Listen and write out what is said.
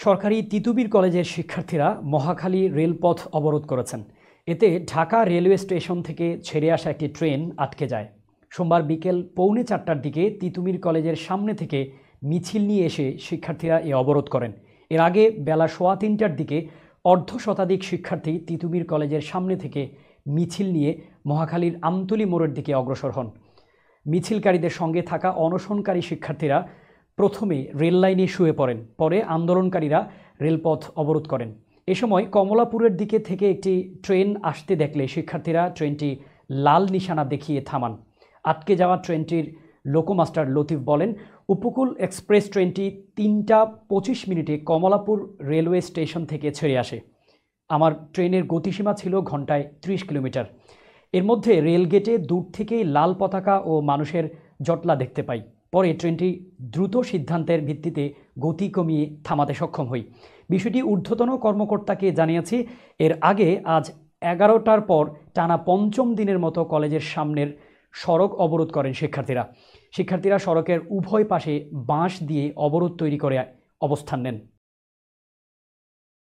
সরকারি তিতুমীর কলেজের শিক্ষার্থীরা মহাখালী রেলপথ অবরোধ করেছেন। এতে ঢাকা রেলওয়ে স্টেশন থেকে ছেড়ে আসা একটি ট্রেন আটকে যায়। সোমবার বিকেল 4:45টার দিকে তিতুমীর কলেজের সামনে থেকে মিছিল নিয়ে এসে শিক্ষার্থীরা এ অবরোধ করেন। এর আগে বেলা 3:15টার দিকে অর্ধশতাধিক শিক্ষার্থী তিতুমীর কলেজের সামনে থেকে মিছিল নিয়ে মহাখালীর আমতলী মোড়ের দিকে অগ্রসর হন। মিছিলকারীদের সঙ্গে থাকা অনশনকারী শিক্ষার্থীরা প্রথমে রেল লাইনে শুয়ে পড়েন, পরে আন্দোলনকারীরা রেলপথ অবরোধ করেন। এ সময় কমলাপুরের দিকে থেকে একটি ট্রেন আসতে দেখলে শিক্ষার্থীরা ট্রেনটি লাল নিশানা দেখিয়ে থামান। আটকে যাওয়া ট্রেনটির লোকোমাস্টার লতিফ বলেন, উপকূল এক্সপ্রেস ট্রেনটি 3:25 কমলাপুর রেলওয়ে স্টেশন থেকে ছেড়ে আসে। আমার ট্রেনের গতিসীমা ছিল ঘন্টায় 30 কিলোমিটার। এর মধ্যে রেলগেটে দূর থেকেই লাল পতাকা ও মানুষের জটলা দেখতে পাই। পরে ট্রেনটি দ্রুত সিদ্ধান্তের ভিত্তিতে গতি কমিয়ে থামাতে সক্ষম হই। বিষয়টি ঊর্ধ্বতন কর্মকর্তাকে জানিয়েছি। এর আগে আজ 11টার পর টানা 5ম দিনের মতো কলেজের সামনের সড়ক অবরোধ করেন শিক্ষার্থীরা। সড়কের উভয় পাশে বাঁশ দিয়ে অবরোধ তৈরি করে অবস্থান নেন।